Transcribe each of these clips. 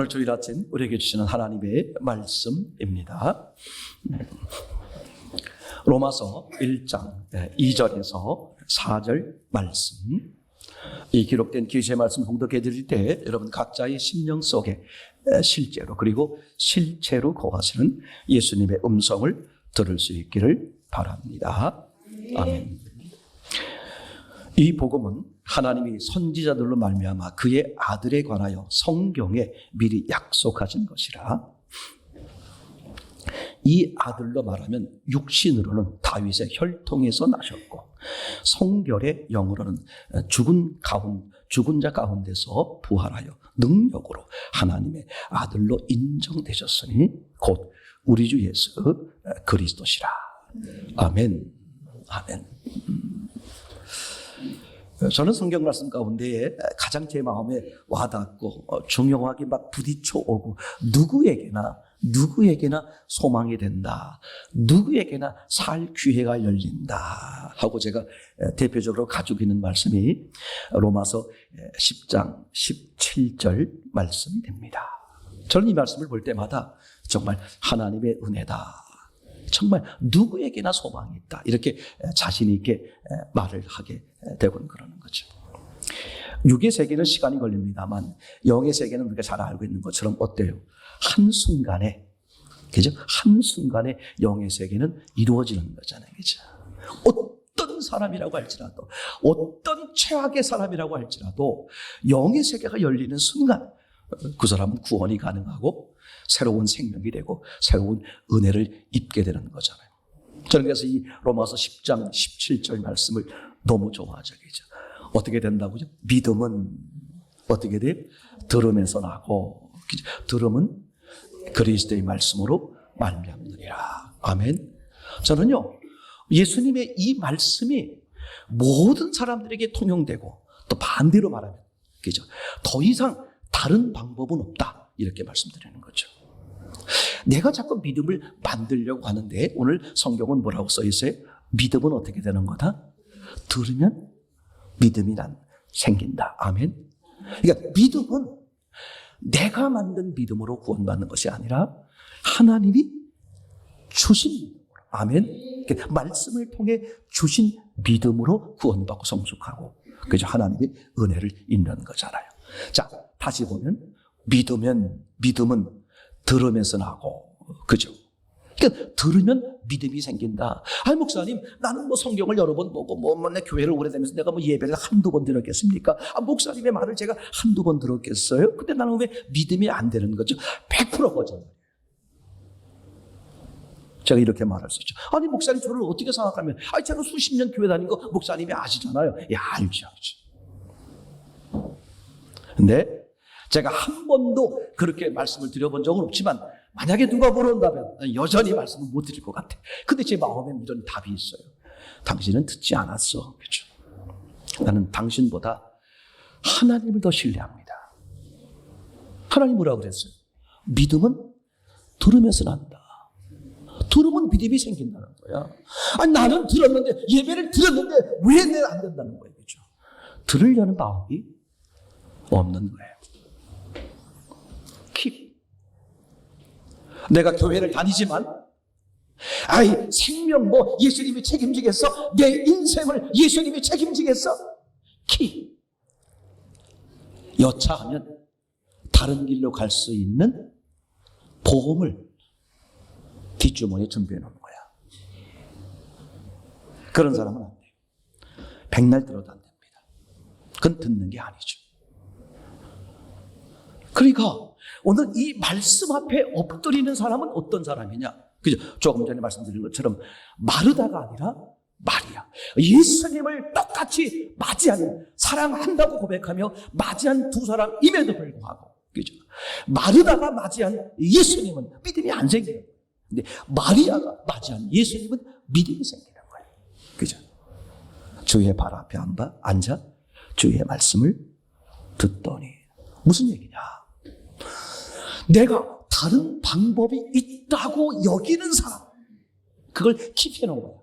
오늘 주일 아침 우리에게 주시는 하나님의 말씀입니다. 로마서 1장 2절에서 4절 말씀. 이 기록된 계시의 말씀 봉독해 드릴 때 여러분 각자의 심령 속에 실제로 그리고 실체로 거하시는 예수님의 음성을 들을 수 있기를 바랍니다. 아멘. 이 복음은 하나님이 선지자들로 말미암아 그의 아들에 관하여 성경에 미리 약속하신 것이라. 이 아들로 말하면 육신으로는 다윗의 혈통에서 나셨고 성결의 영으로는 죽은 자 가운데서 부활하여 능력으로 하나님의 아들로 인정되셨으니 곧 우리 주 예수 그리스도시라. 아멘. 아멘. 저는 성경 말씀 가운데 가장 제 마음에 와닿고 중요하게 막 부딪혀 오고 누구에게나 소망이 된다. 누구에게나 살 기회가 열린다. 하고 제가 대표적으로 가지고 있는 말씀이 로마서 10장 17절 말씀이 됩니다. 저는 이 말씀을 볼 때마다 정말 하나님의 은혜다. 정말 누구에게나 소망이 있다. 이렇게 자신 있게 말을 하게 되곤 그러는 거죠. 육의 세계는 시간이 걸립니다만 영의 세계는 우리가 잘 알고 있는 것처럼 어때요? 한순간에, 그죠? 한순간에 영의 세계는 이루어지는 거잖아요. 그죠? 어떤 사람이라고 할지라도, 어떤 최악의 사람이라고 할지라도 영의 세계가 열리는 순간 그 사람은 구원이 가능하고 새로운 생명이 되고 새로운 은혜를 입게 되는 거잖아요. 저는 그래서 이 로마서 10장 17절 말씀을 너무 좋아하죠. 어떻게 된다고요? 믿음은 어떻게 돼요? 들음에서 나고, 들음은 그리스도의 말씀으로 말미암느니라. 아멘. 저는요, 예수님의 이 말씀이 모든 사람들에게 통용되고 또 반대로 말하면, 그죠? 더 이상 다른 방법은 없다. 이렇게 말씀드리는 거죠. 내가 자꾸 믿음을 만들려고 하는데 오늘 성경은 뭐라고 써 있어요? 믿음은 어떻게 되는 거다? 들으면 믿음이 생긴다. 아멘. 그러니까 믿음은 내가 만든 믿음으로 구원받는 것이 아니라 하나님이 주신 믿음으로. 아멘. 그러니까 말씀을 통해 주신 믿음으로 구원받고 성숙하고 그죠? 하나님의 은혜를 입는 거잖아요. 자, 다시 보면 믿음은 들으면서 나고, 그죠? 그러니까 들으면 믿음이 생긴다. 아니 목사님, 나는 뭐 성경을 여러 번 보고 내 교회를 오래다니면서 내가 뭐 예배를 한두 번 들었겠습니까? 목사님의 말을 제가 한두 번 들었겠어요? 근데 나는 왜 믿음이 안 되는 거죠? 100% 거잖아요. 제가 이렇게 말할 수 있죠. 아니 목사님 저를 어떻게 생각하면, 아니 제가 수십 년 교회 다닌 거 목사님이 아시잖아요. 예, 알죠. 근데 제가 한 번도 그렇게 말씀을 드려본 적은 없지만 만약에 누가 물어본다면 여전히 말씀을 못 드릴 것 같아. 근데 제 마음에는 이런 답이 있어요. 당신은 듣지 않았어. 그렇죠? 나는 당신보다 하나님을 더 신뢰합니다. 하나님 뭐라고 그랬어요? 믿음은 들으면서 난다. 들으면 믿음이 생긴다는 거야. 아니 나는 들었는데, 예배를 들었는데 왜 내가 안 된다는 거예요. 그렇죠? 들으려는 마음이 없는 거예요. 내가 교회를 다니지만 생명 예수님이 책임지겠어? 내 인생을 예수님이 책임지겠어? 여차하면 다른 길로 갈 수 있는 보험을 뒷주머니에 준비해 놓는 거야. 그런 사람은 안 돼요. 백날 들어도 안 됩니다. 그건 듣는 게 아니죠. 그러니까 오늘 이 말씀 앞에 엎드리는 사람은 어떤 사람이냐? 그죠? 조금 전에 말씀드린 것처럼 마르다가 아니라 마리아. 예수님을 똑같이 맞이하는, 사랑한다고 고백하며 맞이한 두 사람임에도 불구하고, 그죠? 마르다가 맞이한 예수님은 믿음이 안 생겨요. 근데 마리아가 맞이한 예수님은 믿음이 생기는 거예요. 그죠? 주의 발 앞에 앉아 주의 말씀을 듣더니. 무슨 얘기냐? 내가 다른 방법이 있다고 여기는 사람, 그걸 킵해 놓은 거야.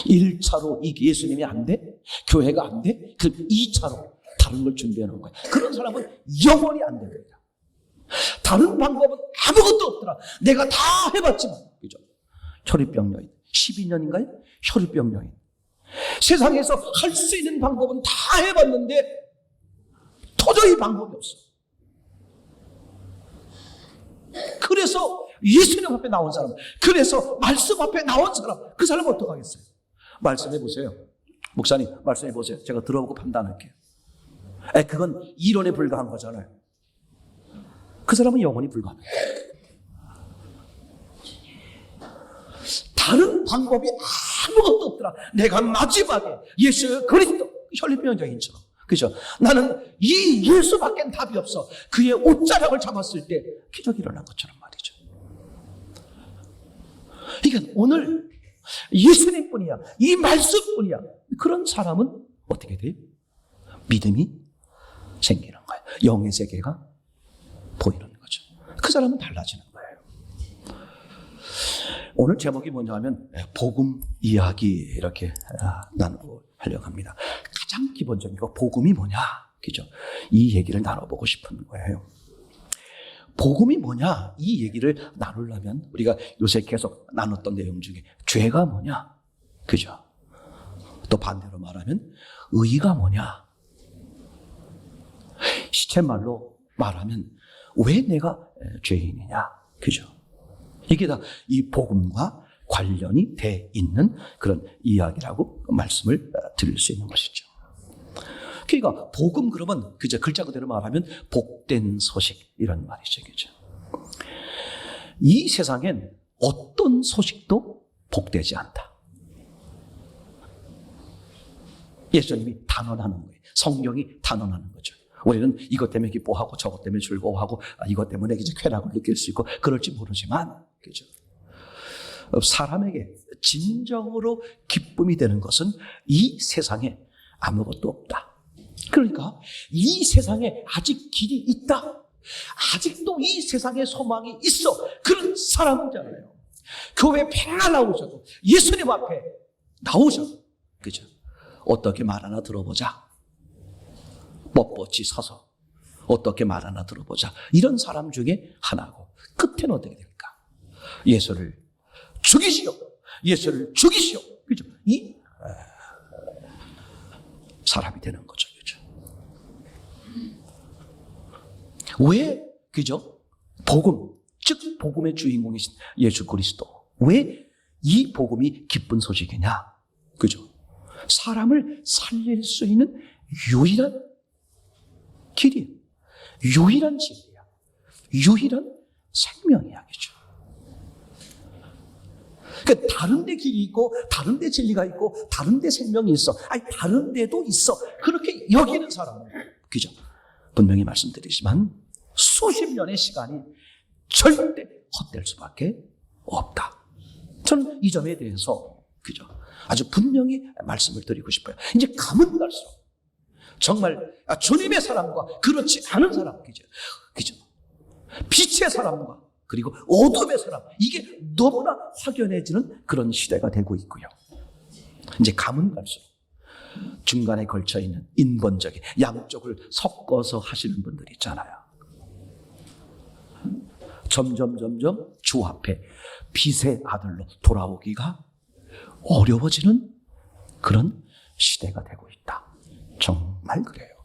1차로 이 예수님이 안 돼? 교회가 안 돼? 그럼 2차로 다른 걸 준비해 놓은 거야. 그런 사람은 영원히 안 됩니다. 다른 방법은 아무것도 없더라. 내가 다 해봤지만, 그죠? 혈유병 여인, 12년인가요? 혈유병 여인. 세상에서 할 수 있는 방법은 다 해봤는데 도저히 방법이 없어. 그래서 예수님 앞에 나온 사람, 그래서 말씀 앞에 나온 사람, 그 사람은 어떡하겠어요? 말씀해 보세요. 목사님, 말씀해 보세요. 제가 들어보고 판단할게요. 그건 이론에 불과한 거잖아요. 그 사람은 영혼이 불가합니다. 다른 방법이 아무것도 없더라. 내가 마지막에 예수 그리스도 혈유병자인처럼, 그죠? 나는 이 예수밖엔 답이 없어. 그의 옷자락을 잡았을 때 기적이 일어난 것처럼 말이죠. 그러니까 오늘 예수님뿐이야, 이 말씀뿐이야. 그런 사람은 어떻게 돼요? 믿음이 생기는 거예요. 영의 세계가 보이는 거죠. 그 사람은 달라지는 거예요. 오늘 제목이 뭐냐 하면 복음 이야기 이렇게 나누고 하려고 합니다. 가장 기본적인 거 복음이 뭐냐, 그죠? 이 얘기를 나눠보고 싶은 거예요. 복음이 뭐냐, 이 얘기를 나누려면 우리가 요새 계속 나눴던 내용 중에 죄가 뭐냐, 그죠? 또 반대로 말하면 의가 뭐냐, 시쳇말로 말하면 왜 내가 죄인이냐, 그죠? 이게 다 이 복음과 관련이 돼 있는 그런 이야기라고 말씀을 드릴 수 있는 것이죠. 그러니까 복음 그러면 그저 글자 그대로 말하면 복된 소식 이런 말이죠, 그죠? 이 세상엔 어떤 소식도 복되지 않다. 예수님이 단언하는 거예요. 성경이 단언하는 거죠. 우리는 이것 때문에 기뻐하고 저것 때문에 즐거워하고 이것 때문에 이제 쾌락을 느낄 수 있고 그럴지 모르지만, 그죠? 사람에게 진정으로 기쁨이 되는 것은 이 세상에 아무것도 없다. 그러니까 이 세상에 아직 길이 있다. 아직도 이 세상에 소망이 있어. 그런 사람이잖아요. 교회 맨날 나오셔도 예수님 앞에 나오셔도, 그죠? 어떻게 말 하나 들어보자. 뻣뻣이 서서 어떻게 말 하나 들어보자. 이런 사람 중에 하나고 끝에는 어떻게 됩니까? 예수를 죽이시오. 예수를 죽이시오. 그죠? 이 사람이 되는 거죠. 그죠? 왜, 그죠? 복음, 즉 복음의 주인공이신 예수 그리스도. 왜 이 복음이 기쁜 소식이냐? 그죠? 사람을 살릴 수 있는 유일한 길이야. 유일한 진리야. 유일한 생명이야. 그죠? 그러니까 다른 데 길이 있고 다른 데 진리가 있고 다른 데 생명이 있어. 아니 다른 데도 있어. 그렇게 여기는 사람은, 그죠? 분명히 말씀드리지만 수십 년의 시간이 절대 헛될 수밖에 없다. 저는 이 점에 대해서, 그죠? 아주 분명히 말씀을 드리고 싶어요. 이제 가면 갈수록 정말 주님의 사람과 그렇지 않은 사람, 그죠? 빛의 사람과 그리고 어둠의 사람, 이게 너무나 확연해지는 그런 시대가 되고 있고요. 이제 가면 갈수록 중간에 걸쳐 있는 인본적인 양쪽을 섞어서 하시는 분들이 있잖아요. 점점 주 앞에 빛의 아들로 돌아오기가 어려워지는 그런 시대가 되고 있다. 정말 그래요.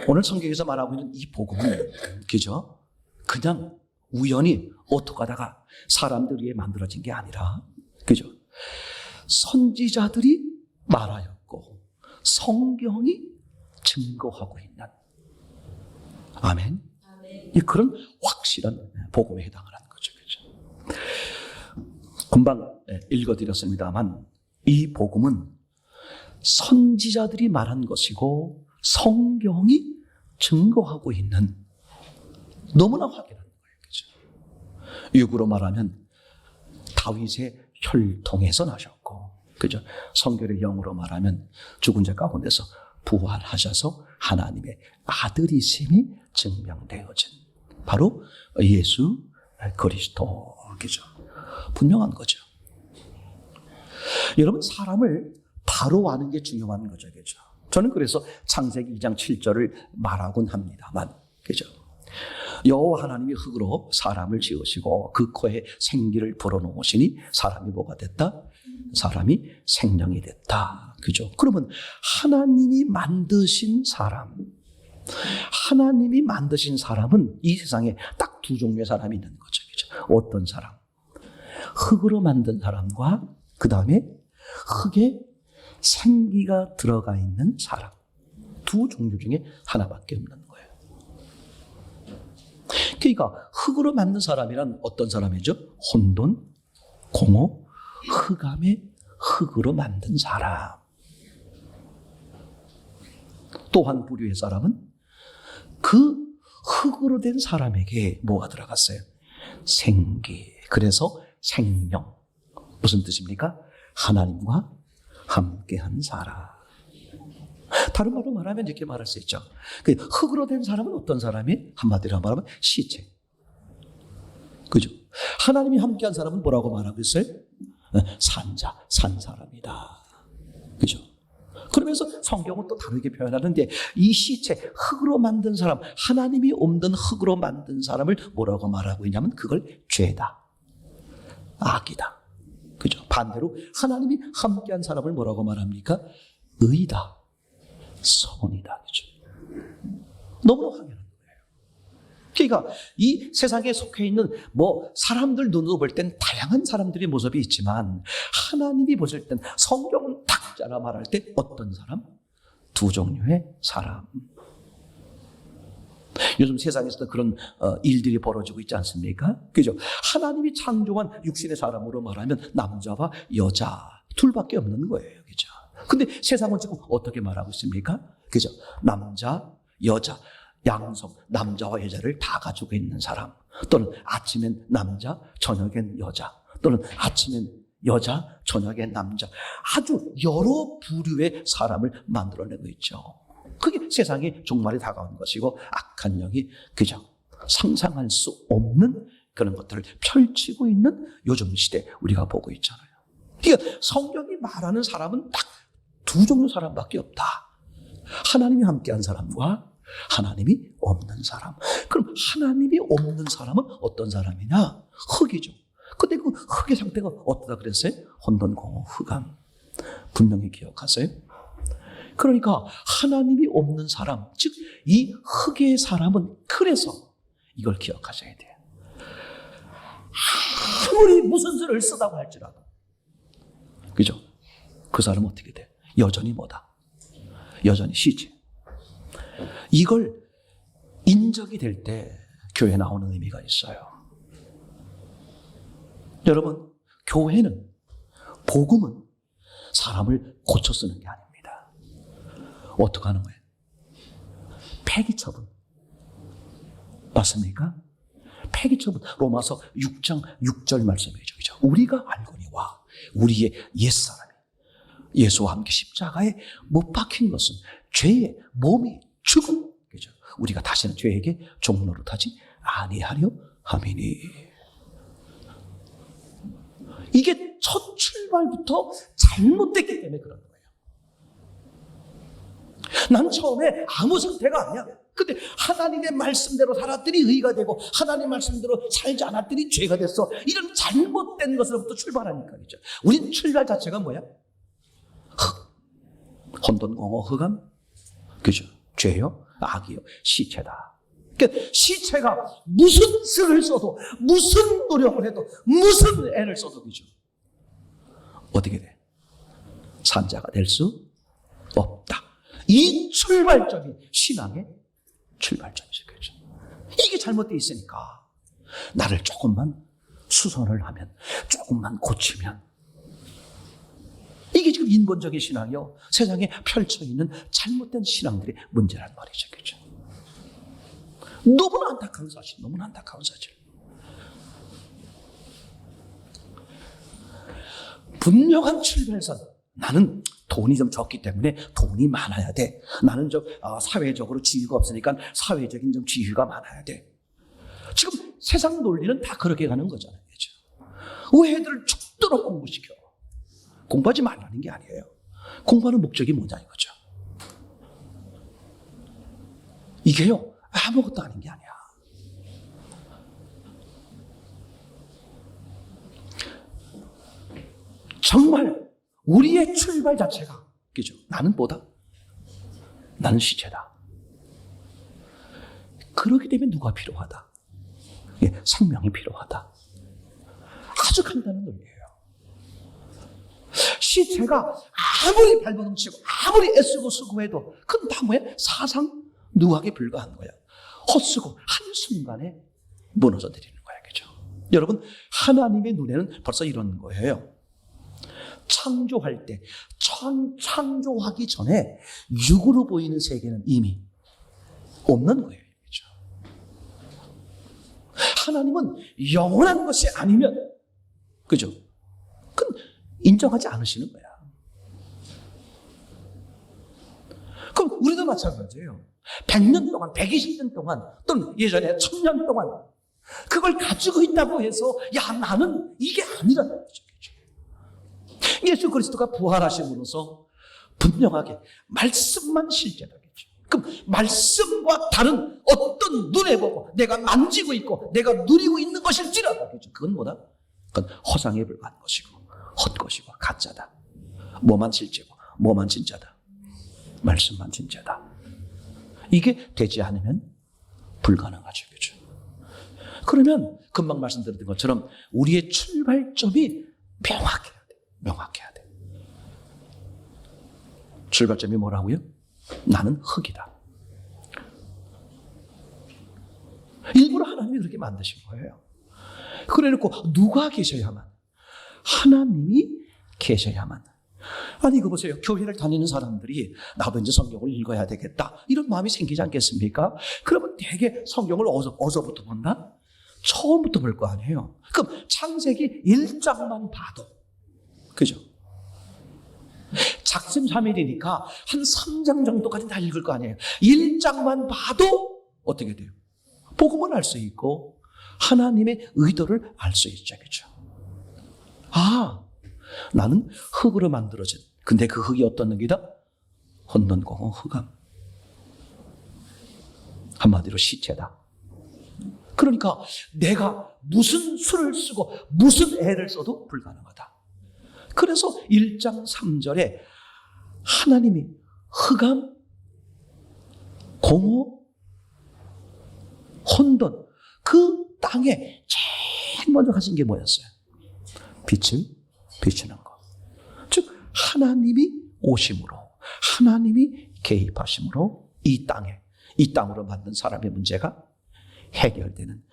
오늘 성경에서 말하고 있는 이 복음은, 그죠? 그냥 우연히 어떻게 하다가 사람들 위해 만들어진 게 아니라, 그죠? 선지자들이 말하였고 성경이 증거하고 있는, 아멘. 그런 확실한 복음에 해당을 하는 거죠. 그죠? 금방 읽어드렸습니다만 이 복음은 선지자들이 말한 것이고 성경이 증거하고 있는, 너무나 확연한 거예요. 그죠? 육으로 말하면 다윗의 혈통에서 나셨고, 그죠? 성결의 영으로 말하면 죽은 자 가운데서 부활하셔서 하나님의 아들이심이 증명되어진 바로 예수 그리스도, 그죠? 분명한 거죠. 여러분, 사람을 바로 아는 게 중요한 거죠. 그죠? 저는 그래서 창세기 2장 7절을 말하곤 합니다만, 그죠? 여호와 하나님이 흙으로 사람을 지으시고 그 코에 생기를 불어넣으시니 사람이 뭐가 됐다? 사람이 생명이 됐다. 그죠? 그러면 하나님이 만드신 사람, 하나님이 만드신 사람은 이 세상에 딱 두 종류의 사람이 있는 거죠. 그죠? 어떤 사람? 흙으로 만든 사람과 그 다음에 흙에 생기가 들어가 있는 사람. 두 종류 중에 하나밖에 없는 거예요. 그러니까 흙으로 만든 사람이란 어떤 사람이죠? 혼돈, 공허, 흑암의 흙으로 만든 사람. 또 한 부류의 사람은 그 흙으로 된 사람에게 뭐가 들어갔어요? 생기. 그래서 생명. 무슨 뜻입니까? 하나님과 함께한 사람. 다른 말로 말하면 이렇게 말할 수 있죠. 흙으로 된 사람은 어떤 사람이? 한마디로 말하면 시체. 그죠? 하나님이 함께한 사람은 뭐라고 말하고 있어요? 산자, 산 사람이다. 그죠? 그러면서 성경은 또 다르게 표현하는데 이 시체, 흙으로 만든 사람, 하나님이 없는 흙으로 만든 사람을 뭐라고 말하고 있냐면 그걸 죄다, 악이다. 그죠? 반대로 하나님이 함께한 사람을 뭐라고 말합니까? 의다, 선이다. 그죠? 너무나 당연한 거예요. 그러니까 이 세상에 속해 있는 사람들 눈으로 볼 땐 다양한 사람들의 모습이 있지만 하나님이 보실 땐 성경은 딱 잘라 말할 때 어떤 사람? 두 종류의 사람. 요즘 세상에서도 그런 일들이 벌어지고 있지 않습니까? 그죠? 하나님이 창조한 육신의 사람으로 말하면 남자와 여자 둘밖에 없는 거예요. 그죠? 근데 세상은 지금 어떻게 말하고 있습니까? 그죠? 남자, 여자, 양성, 남자와 여자를 다 가지고 있는 사람. 또는 아침엔 남자, 저녁엔 여자. 또는 아침엔 여자, 저녁엔 남자. 아주 여러 부류의 사람을 만들어내고 있죠. 그게 세상의 종말이 다가온 것이고 악한 영이 그저 상상할 수 없는 그런 것들을 펼치고 있는 요즘 시대 우리가 보고 있잖아요. 그러니까 성경이 말하는 사람은 딱 두 종류 사람밖에 없다. 하나님이 함께한 사람과 하나님이 없는 사람. 그럼 하나님이 없는 사람은 어떤 사람이냐? 흙이죠. 근데 그 흙의 상태가 어떠다 그랬어요? 혼돈, 공허, 흑암. 분명히 기억하세요. 그러니까 하나님이 없는 사람, 즉 이 흙의 사람은 그래서 이걸 기억하셔야 돼요. 아무리 무슨 수를 쓰다고 할지라도 그죠? 그 사람은 어떻게 돼? 여전히 뭐다? 여전히 시체. 이걸 인정이 될 때 교회 나오는 의미가 있어요. 여러분, 교회는, 복음은 사람을 고쳐 쓰는 게 아닙니다. 어떻게 하는 거예요? 폐기처분. 맞습니까? 폐기처분. 로마서 6장 6절 말씀이죠. 그죠? 우리가 알거니와 우리의 옛사람이 예수와 함께 십자가에 못 박힌 것은 죄의 몸이 죽음. 그죠? 우리가 다시는 죄에게 종노릇하지 아니하려 함이니. 이게 첫 출발부터 잘못됐기 때문에 그런 거예요. 난 처음에 아무 상태가 아니야. 근데 하나님의 말씀대로 살았더니 의가 되고 하나님의 말씀대로 살지 않았더니 죄가 됐어. 이런 잘못된 것으로부터 출발하니까. 그죠? 우린 출발 자체가 뭐야? 혼돈, 공허, 흑암. 그죠? 죄요, 악이요, 시체다. 그러니까 시체가 무슨 수를 써도, 무슨 노력을 해도, 무슨 애를 써도 그죠? 어떻게 돼? 산자가 될 수 없다. 이 출발점이 신앙의 출발점이죠. 그죠? 이게 잘못되어 있으니까 나를 조금만 수선을 하면, 조금만 고치면, 이게 지금 인본적인 신앙이요, 세상에 펼쳐있는 잘못된 신앙들의 문제란 말이죠. 그죠? 너무나 안타까운 사실, 너무나 안타까운 사실. 분명한 출발선. 나는 돈이 좀 적기 때문에 돈이 많아야 돼. 나는 좀 사회적으로 지위가 없으니까 사회적인 좀 지위가 많아야 돼. 지금 세상 논리는 다 그렇게 가는 거잖아요. 그죠? 왜 애들을 죽도록 공부시켜? 공부하지 말라는 게 아니에요. 공부하는 목적이 뭐냐 이거죠. 이게요, 아무것도 아닌 게 아니야. 정말 우리의 출발 자체가, 그죠? 나는 뭐다? 나는 시체다. 그렇게 되면 누가 필요하다? 예, 생명이 필요하다. 아주 간단한 논리예요. 시체가 아무리 발버둥치고 아무리 애쓰고 수고해도 그건 다 뭐야? 사상 누각에 불과한 거야. 헛수고 한순간에 무너져 내리는 거야. 그죠? 여러분, 하나님의 눈에는 벌써 이런 거예요. 창조할 때, 창조하기 전에 육으로 보이는 세계는 이미 없는 거예요. 그죠? 하나님은 영원한 것이 아니면, 그죠? 그건 인정하지 않으시는 거야. 그럼 우리도 마찬가지예요. 100년 동안, 120년 동안, 또는 예전에 1000년 동안 그걸 가지고 있다고 해서 야, 나는 이게 아니라는 거죠. 예수 그리스도가 부활하심으로써 분명하게 말씀만 실제라겠죠. 그럼 말씀과 다른 어떤 눈에 보고 내가 만지고 있고 내가 누리고 있는 것일지라도, 그건 뭐다? 그건 허상에 불과한 것이고 헛것이고 가짜다. 뭐만 실제고 뭐만 진짜다? 말씀만 진짜다. 이게 되지 않으면 불가능하죠. 그렇죠? 그러면 금방 말씀드렸던 것처럼 우리의 출발점이 명확해야 돼. 명확해야 돼. 출발점이 뭐라고요? 나는 흙이다. 일부러 하나님이 그렇게 만드신 거예요. 그래놓고 누가 계셔야만? 하나님이 계셔야만. 아니, 이거 보세요. 교회를 다니는 사람들이 나도 이제 성경을 읽어야 되겠다, 이런 마음이 생기지 않겠습니까? 그러면 되게 성경을 어디서부터 본다? 처음부터 볼 거 아니에요. 그럼 창세기 1장만 봐도, 그죠? 작심삼일이니까 한 3장 정도까지 다 읽을 거 아니에요. 1장만 봐도 어떻게 돼요? 복음을 알 수 있고 하나님의 의도를 알 수 있죠. 그죠? 아, 나는 흙으로 만들어진, 근데 그 흙이 어떤 흙이다? 혼돈공허 흑암. 한마디로 시체다. 그러니까 내가 무슨 수를 쓰고 무슨 애를 써도 불가능하다. 그래서 1장 3절에 하나님이 흑암, 공허, 혼돈, 그 땅에 제일 먼저 하신 게 뭐였어요? 빛을 비추는 것. 즉 하나님이 오심으로, 하나님이 개입하심으로 이 땅으로 만든 사람의 문제가 해결되는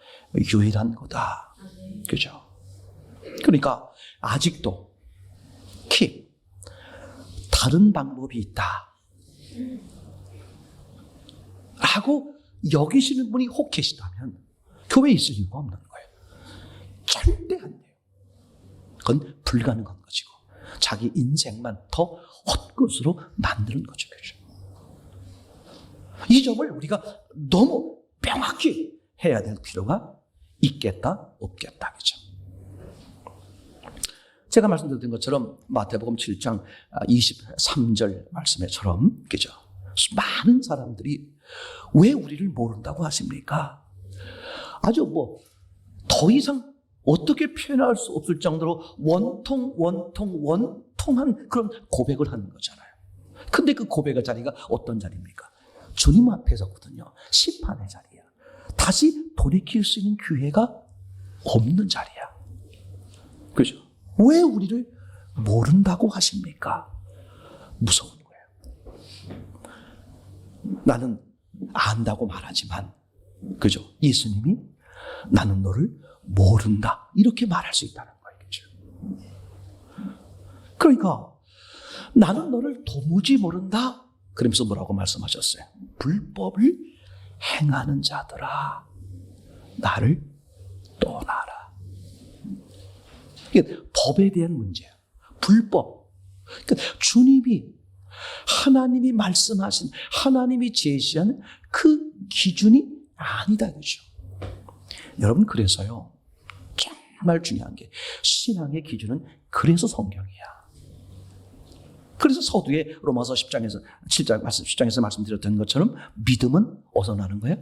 유일한 거다. 그죠? 그러니까 아직도 다른 방법이 있다 라고 여기시는 분이 혹 계시다면 교회에 있을 이유가 없는 거예요. 절대 안 돼요. 그건 불가능한 것이고 자기 인생만 더 헛것으로 만드는 거죠. 그죠? 이 점을 우리가 너무 명확히 해야 될 필요가 있겠다, 없겠다. 그죠? 제가 말씀드렸던 것처럼 마태복음 7장 23절 말씀에처럼, 그죠? 많은 사람들이 왜 우리를 모른다고 하십니까? 아주 더 이상 어떻게 표현할 수 없을 정도로 원통한 그런 고백을 하는 거잖아요. 근데 그 고백의 자리가 어떤 자리입니까? 주님 앞에서거든요. 심판의 자리야. 다시 돌이킬 수 있는 기회가 없는 자리야. 그죠? 왜 우리를 모른다고 하십니까? 무서운 거예요. 나는 안다고 말하지만, 그죠? 예수님이 나는 너를 모른다, 이렇게 말할 수 있다는 거예요. 그죠? 그러니까 나는 너를 도무지 모른다, 그러면서 뭐라고 말씀하셨어요? 불법을 행하는 자들아, 나를 떠나라. 이게 법에 대한 문제예요. 불법. 그러니까 주님이, 하나님이 말씀하신, 하나님이 제시한 그 기준이 아니다. 그죠? 여러분, 그래서요, 정말 중요한 게 신앙의 기준은 그래서 성경이야. 그래서 서두에 로마서 10장에서 말씀드렸던 것처럼 믿음은 어디서 나는 거예요?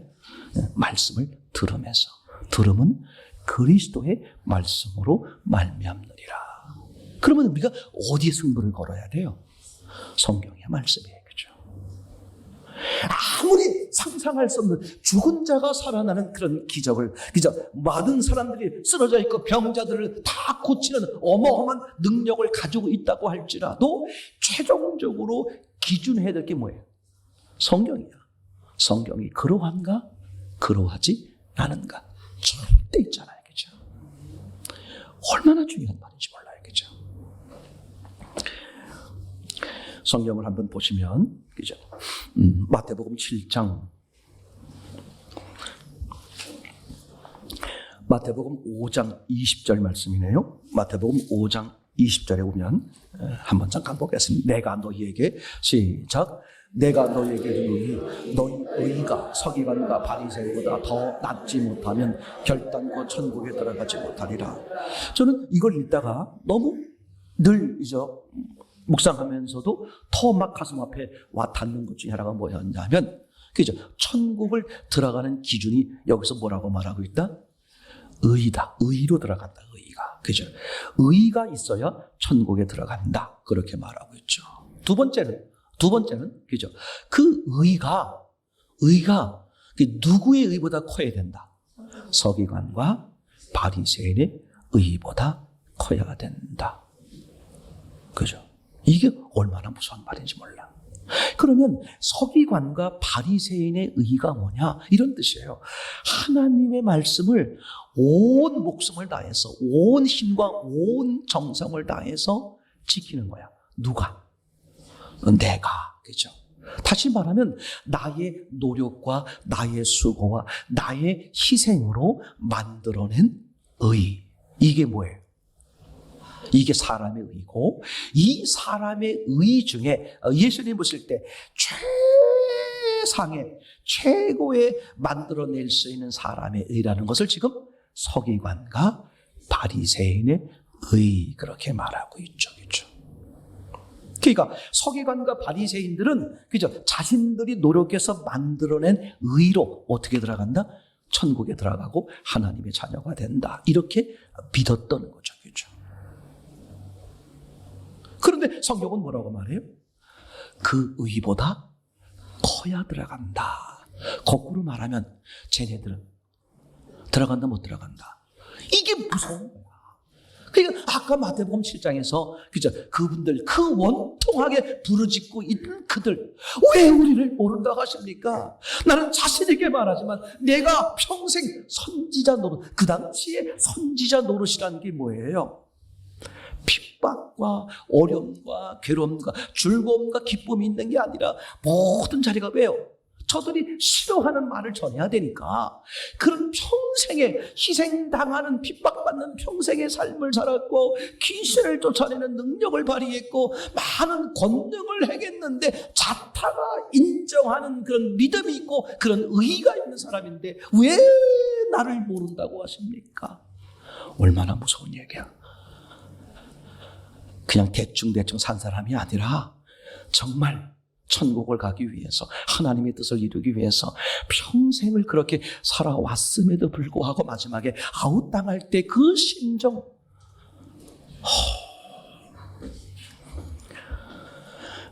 말씀을 들으면서. 들음은 그리스도의 말씀으로 말미암느니라. 그러면 우리가 어디에 승부를 걸어야 돼요? 성경의 말씀이에요. 그죠? 아무리 상상할 수 없는 죽은 자가 살아나는 그런 기적을, 많은 사람들이 쓰러져 있고 병자들을 다 고치는 어마어마한 능력을 가지고 있다고 할지라도 최종적으로 기준해야 될 게 뭐예요? 성경이야. 성경이 그러한가? 그러하지 않은가? 절대 있잖아요. 그죠? 얼마나 중요한 말인지 몰라요. 그죠? 성경을 한번 보시면, 그죠? 마태복음 7장, 마태복음 5장 20절 말씀이네요. 마태복음 5장 20절에 보면, 한번 잠깐 보겠습니다. 내가 너희에게, 시작. 내가 너희에게 이르노니 너희 의가 서기관과 바리새인보다 더 낫지 못하면 결단코 천국에 들어가지 못하리라. 저는 이걸 읽다가 너무 늘 묵상하면서도 더 막 가슴 앞에 와 닿는 것 중에 하나가 뭐였냐면, 그죠? 천국을 들어가는 기준이 여기서 뭐라고 말하고 있다? 의다. 의로 들어간다. 의가. 그죠? 의가 있어야 천국에 들어간다. 그렇게 말하고 있죠. 두 번째는, 그죠? 그 의가 누구의 의보다 커야 된다? 서기관과 바리새인의 의보다 커야 된다. 그죠? 이게 얼마나 무서운 말인지 몰라. 그러면 서기관과 바리새인의 의가 뭐냐? 이런 뜻이에요. 하나님의 말씀을 온 목숨을 다해서, 온 힘과 온 정성을 다해서 지키는 거야. 누가? 내가. 그죠? 다시 말하면 나의 노력과 나의 수고와 나의 희생으로 만들어낸 의. 이게 뭐예요? 이게 사람의 의고, 이 사람의 의 중에 예수님 보실 때 최고의 만들어낼 수 있는 사람의 의라는 것을 지금 서기관과 바리새인의 의, 그렇게 말하고 있죠. 그렇죠? 그러니까 서기관과 바리새인들은, 그죠? 자신들이 노력해서 만들어낸 의로 어떻게 들어간다? 천국에 들어가고 하나님의 자녀가 된다. 이렇게 믿었던 거죠. 그죠? 그런데 성경은 뭐라고 말해요? 그 의보다 커야 들어간다. 거꾸로 말하면 쟤네들은 들어간다, 못 들어간다. 이게 무서운 거야. 그러니까 아까 마태복음 7장에서, 그죠? 그분들, 그 원통하게 부르짖고 있는 그들, 왜 우리를 모른다고 하십니까? 나는 자신있게 말하지만 내가 평생 선지자 노릇, 그 당시에 선지자 노릇이라는 게 뭐예요? 핍박과 어려움과 괴로움과 즐거움과 기쁨이 있는 게 아니라 모든 자리가 왜요? 저들이 싫어하는 말을 전해야 되니까 그런 평생에 희생당하는, 핍박받는 평생의 삶을 살았고 귀신을 쫓아내는 능력을 발휘했고 많은 권능을 행했는데 자타가 인정하는 그런 믿음이 있고 그런 의의가 있는 사람인데 왜 나를 모른다고 하십니까? 얼마나 무서운 얘기야. 그냥 대충 산 사람이 아니라 정말 천국을 가기 위해서, 하나님의 뜻을 이루기 위해서 평생을 그렇게 살아왔음에도 불구하고 마지막에 아웃당할 때 그 심정,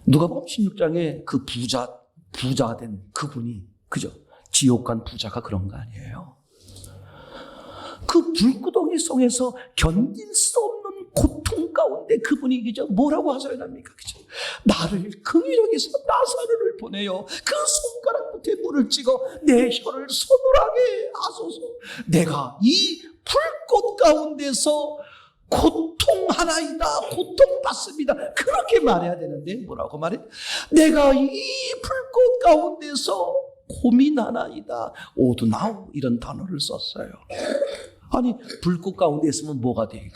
누가복음 16장에 그 부자 된 그분이, 그죠? 지옥 간 부자가 그런 거 아니에요? 그 불구덩이 속에서 견딜 수 없는 고통 가운데 그분이, 그죠? 뭐라고 하셔야 합니까? 그죠? 나를 긍휼하게 여기서 나사로를 보내요. 그 손가락 끝에 물을 찍어 내 혀를 서늘하게 하소서. 내가 이 불꽃 가운데서 고통하나이다, 고통받습니다. 그렇게 말해야 되는데 뭐라고 말해? 내가 이 불꽃 가운데서 고민하나이다, 오두나우, 이런 단어를 썼어요. 아니, 불꽃 가운데 있으면 뭐가 돼야 돼?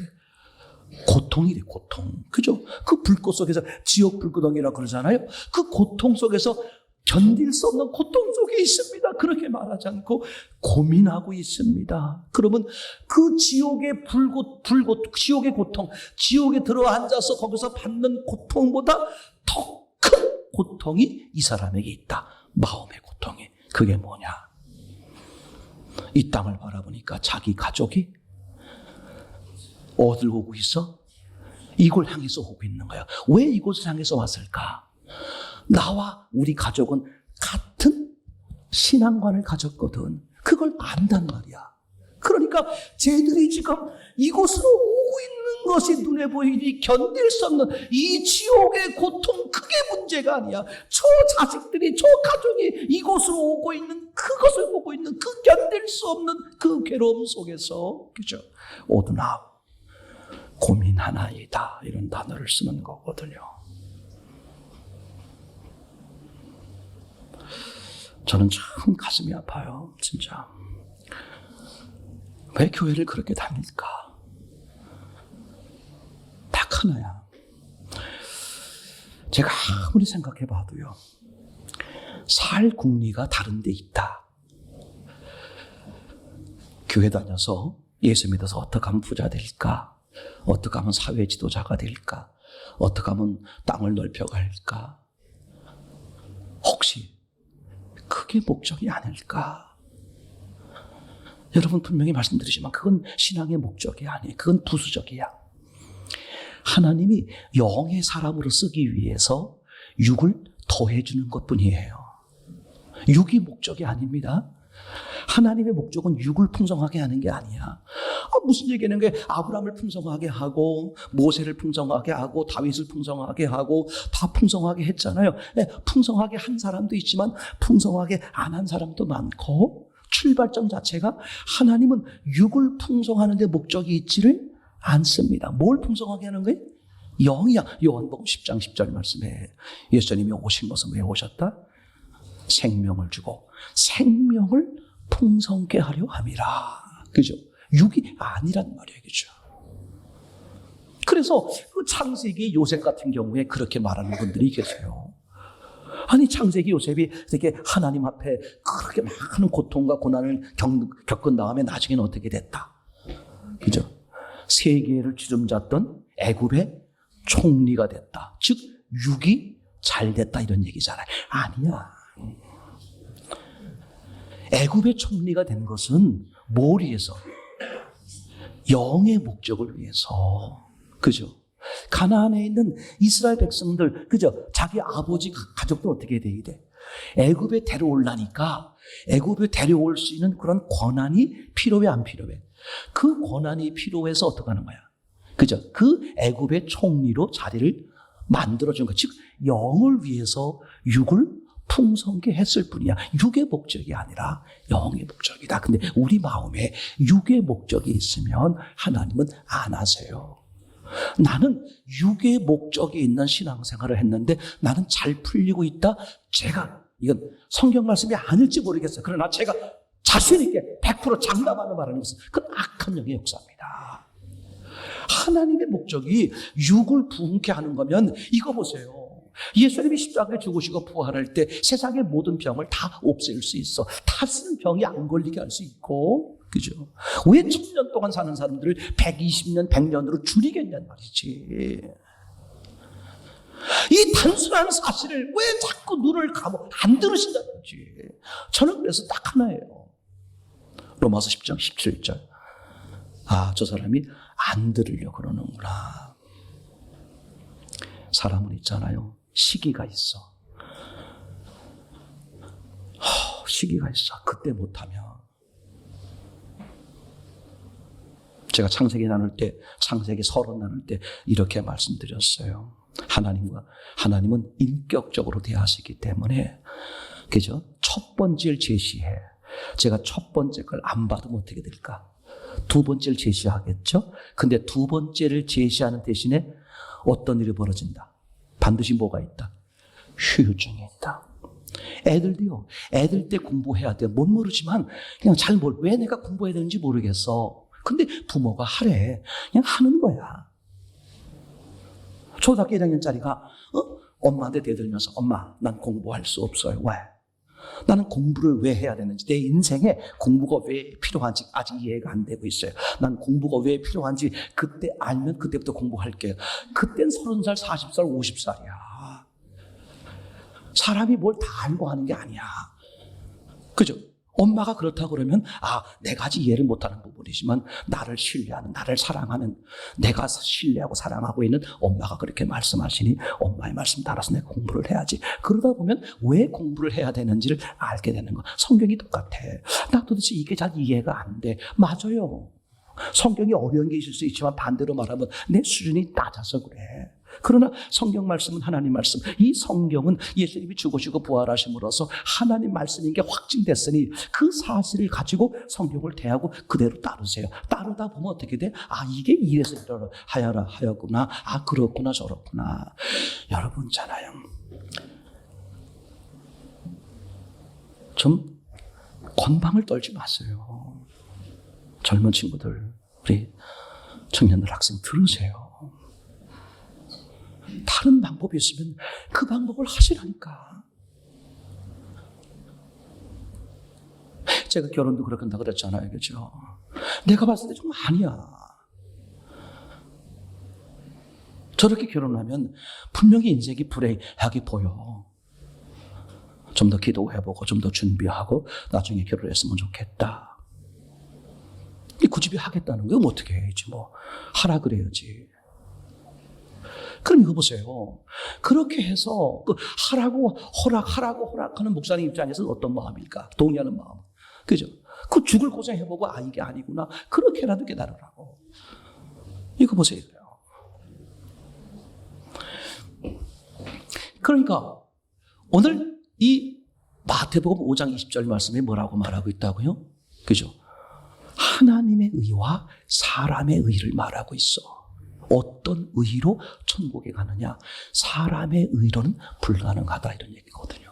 고통이래, 고통. 그죠? 그 불꽃 속에서, 지옥 불구덩이라고 그러잖아요. 그 고통 속에서 견딜 수 없는 고통 속에 있습니다. 그렇게 말하지 않고 고민하고 있습니다. 그러면 그 지옥의 지옥의 고통, 지옥에 들어앉아서 거기서 받는 고통보다 더 큰 고통이 이 사람에게 있다. 마음의 고통이. 그게 뭐냐? 이 땅을 바라보니까 자기 가족이 어딜 오고 있어? 이걸 향해서 오고 있는 거야. 왜 이곳을 향해서 왔을까? 나와 우리 가족은 같은 신앙관을 가졌거든. 그걸 안단 말이야. 그러니까 쟤들이 지금 이곳으로 오고 있는 것이 눈에 보이니 견딜 수 없는 이 지옥의 고통, 그게 문제가 아니야. 저 자식들이, 저 가족이 이곳으로 오고 있는 그것을 보고 있는 그 견딜 수 없는 그 괴로움 속에서, 그죠? 오두나우 고민하나이다, 이런 단어를 쓰는 거거든요. 저는 참 가슴이 아파요, 진짜. 왜 교회를 그렇게 다닐까? 딱 하나야. 제가 아무리 생각해 봐도요, 살 궁리가 다른 데 있다. 교회 다녀서 예수 믿어서 어떻게 하면 부자 될까? 어떻게 하면 사회 지도자가 될까? 어떻게 하면 땅을 넓혀갈까? 혹시 그게 목적이 아닐까? 여러분, 분명히 말씀드리지만 그건 신앙의 목적이 아니에요. 그건 부수적이야. 하나님이 영의 사람으로 쓰기 위해서 육을 더해주는 것뿐이에요. 육이 목적이 아닙니다. 하나님의 목적은 육을 풍성하게 하는 게 아니야. 무슨 얘기하는 게 아브라함을 풍성하게 하고 모세를 풍성하게 하고 다윗을 풍성하게 하고 다 풍성하게 했잖아요. 풍성하게 한 사람도 있지만 풍성하게 안 한 사람도 많고, 출발점 자체가 하나님은 육을 풍성하는 데 목적이 있지를 않습니다. 뭘 풍성하게 하는 거예요? 영이야. 요한복음 10장 10절 말씀에 예수님이 오신 것은 왜 오셨다? 생명을 주고 생명을 풍성케 하려 함이라. 그죠? 육이 아니란 말이에요. 그죠? 그래서 그 창세기 요셉 같은 경우에 그렇게 말하는 분들이 계세요. 아니, 창세기 요셉이 되게 하나님 앞에 그렇게 많은 고통과 고난을 겪은 다음에 나중에는 어떻게 됐다? 그죠? 세계를 주름잡던 애굽의 총리가 됐다. 즉, 육이 잘 됐다, 이런 얘기잖아요. 아니야. 애굽의 총리가 된 것은 뭘 위해서? 영의 목적을 위해서. 그죠? 가나안에 있는 이스라엘 백성들, 그죠? 자기 아버지 가족들 어떻게 돼야 돼? 애굽에 데려오려니까 애굽에 데려올 수 있는 그런 권한이 필요해, 안 필요해? 그 권한이 필요해서 어떻게 하는 거야? 그죠? 그 애굽의 총리로 자리를 만들어준 거야. 즉, 영을 위해서 육을 풍성케 했을 뿐이야. 육의 목적이 아니라 영의 목적이다. 근데 우리 마음에 육의 목적이 있으면 하나님은 안 하세요. 나는 육의 목적이 있는 신앙생활을 했는데 나는 잘 풀리고 있다. 제가, 이건 성경 말씀이 아닐지 모르겠어요. 그러나 제가 자신 있게 100% 장담하며 말하는 것은 그건 악한 영의 역사입니다. 하나님의 목적이 육을 부흥케 하는 거면 이거 보세요. 예수님이 십자가에 죽으시고 부활할 때 세상의 모든 병을 다 없앨 수 있어. 다스는 병이 안 걸리게 할 수 있고, 그죠? 왜 1000년 동안 사는 사람들을 120년, 100년으로 줄이겠냐는 말이지. 이 단순한 사실을 왜 자꾸 눈을 감고 안 들으신다는 거지. 저는 그래서 딱 하나예요. 로마서 10장 17절. 아, 저 사람이 안 들으려고 그러는구나. 사람은 있잖아요. 시기가 있어. 시기가 있어. 그때 못하면. 제가 창세기 나눌 때, 창세기 서론 나눌 때 이렇게 말씀드렸어요. 하나님은 인격적으로 대하시기 때문에, 그죠? 첫 번째를 제시해. 제가 첫 번째 걸 안 받으면 어떻게 될까? 두 번째를 제시하겠죠? 근데 두 번째를 제시하는 대신에 어떤 일이 벌어진다? 반드시 뭐가 있다? 후유증이 있다. 애들도요, 애들 때 공부해야 돼. 못 모르지만 그냥 왜 내가 공부해야 되는지 모르겠어. 근데 부모가 하래. 그냥 하는 거야. 초등학교 1학년짜리가 엄마한테 대들면서 엄마, 난 공부할 수 없어요. 왜? 나는 공부를 왜 해야 되는지, 내 인생에 공부가 왜 필요한지 아직 이해가 안 되고 있어요. 난 공부가 왜 필요한지 그때 알면 그때부터 공부할게요. 그땐 30살, 40살, 50살이야. 사람이 뭘 다 알고 하는 게 아니야. 그죠? 엄마가 그렇다고 그러면 내가 아직 이해를 못하는 부분이지만 나를 신뢰하는, 나를 사랑하는, 내가 신뢰하고 사랑하고 있는 엄마가 그렇게 말씀하시니 엄마의 말씀 따라서 내가 공부를 해야지. 그러다 보면 왜 공부를 해야 되는지를 알게 되는 거. 성경이 똑같아. 나 도대체 이게 잘 이해가 안 돼. 맞아요. 성경이 어려운 게 있을 수 있지만 반대로 말하면 내 수준이 낮아서 그래. 그러나 성경 말씀은 하나님 말씀. 이 성경은 예수님이 죽으시고 부활하심으로써 하나님 말씀인 게 확증됐으니 그 사실을 가지고 성경을 대하고 그대로 따르세요. 따르다 보면 어떻게 돼? 이게 이래서 하여라 하였구나. 그렇구나 저렇구나. 여러분 있잖아요. 좀 건방을 떨지 마세요. 젊은 친구들, 우리 청년들, 학생 들으세요. 다른 방법이 있으면 그 방법을 하시라니까. 제가 결혼도 그렇게 한다고 그랬잖아요. 그죠? 내가 봤을 때 좀 아니야. 저렇게 결혼하면 분명히 인생이 불행하게 보여. 좀 더 기도해보고 좀 더 준비하고 나중에 결혼했으면 좋겠다. 그 집이 하겠다는 거예요. 어떻게 해야지 뭐. 하라 그래야지. 그럼 이거 보세요. 그렇게 해서 하라고 허락하는 목사님 입장에서는 어떤 마음일까? 동의하는 마음. 그죠? 그 죽을 고생해보고 이게 아니구나. 그렇게라도 깨달으라고. 이거 보세요. 그러니까 오늘 이 마태복음 5장 20절 말씀에 뭐라고 말하고 있다고요? 그죠? 하나님의 의와 사람의 의를 말하고 있어. 어떤 의로 천국에 가느냐? 사람의 의로는 불가능하다 이런 얘기거든요.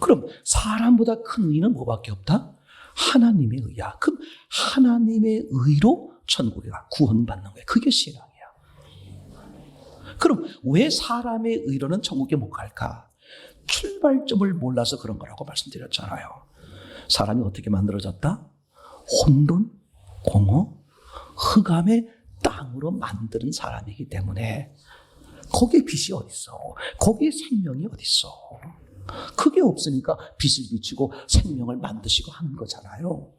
그럼 사람보다 큰 의는 뭐밖에 없다? 하나님의 의야. 그럼 하나님의 의로 천국에 가 구원받는 거야. 그게 신앙이야. 그럼 왜 사람의 의로는 천국에 못 갈까? 출발점을 몰라서 그런 거라고 말씀드렸잖아요. 사람이 어떻게 만들어졌다? 혼돈, 공허, 흑암의 땅으로 만드는 사람이기 때문에 거기에 빛이 어딨어? 거기에 생명이 어딨어? 그게 없으니까 빛을 비추고 생명을 만드시고 하는 거잖아요.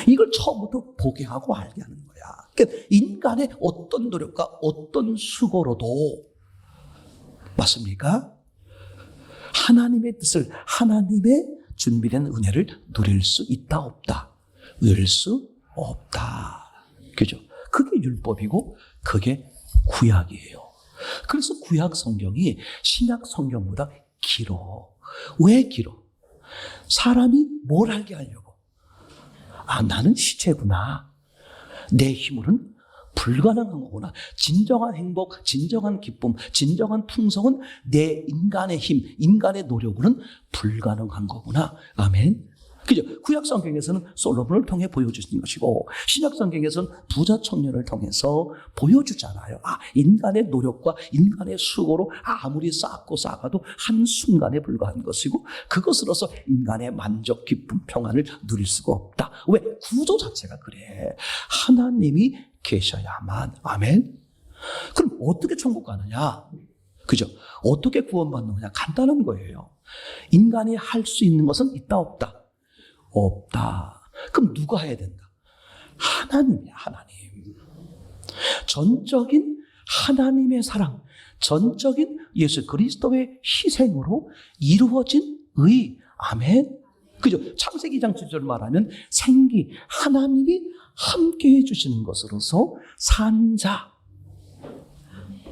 이걸 처음부터 보게 하고 알게 하는 거야. 그러니까 인간의 어떤 노력과 어떤 수고로도 맞습니까? 하나님의 뜻을, 하나님의 준비된 은혜를 누릴 수 있다 없다? 누릴 수 없다. 그죠? 그게 율법이고 그게 구약이에요. 그래서 구약 성경이 신약 성경보다 길어. 왜 길어? 사람이 뭘 알게 하려고? 나는 시체구나. 내 힘으로는 불가능한 거구나. 진정한 행복, 진정한 기쁨, 진정한 풍성은 내 인간의 힘, 인간의 노력으로는 불가능한 거구나. 아멘. 그죠? 구약 성경에서는 솔로몬을 통해 보여주신 것이고 신약 성경에서는 부자 청년을 통해서 보여주잖아요. 인간의 노력과 인간의 수고로 아무리 쌓고 쌓아도 한순간에 불과한 것이고 그것으로서 인간의 만족, 기쁨, 평안을 누릴 수가 없다. 왜? 구조 자체가 그래. 하나님이 계셔야만. 아멘. 그럼 어떻게 천국 가느냐? 그죠? 어떻게 구원받는 거냐? 간단한 거예요. 인간이 할 수 있는 것은 있다 없다? 없다. 그럼 누가 해야 된다? 하나님이야, 하나님. 전적인 하나님의 사랑, 전적인 예수 그리스도의 희생으로 이루어진 의. 아멘. 그죠? 창세기 2장 7절 말하면 생기, 하나님이 함께 해주시는 것으로서 산 자.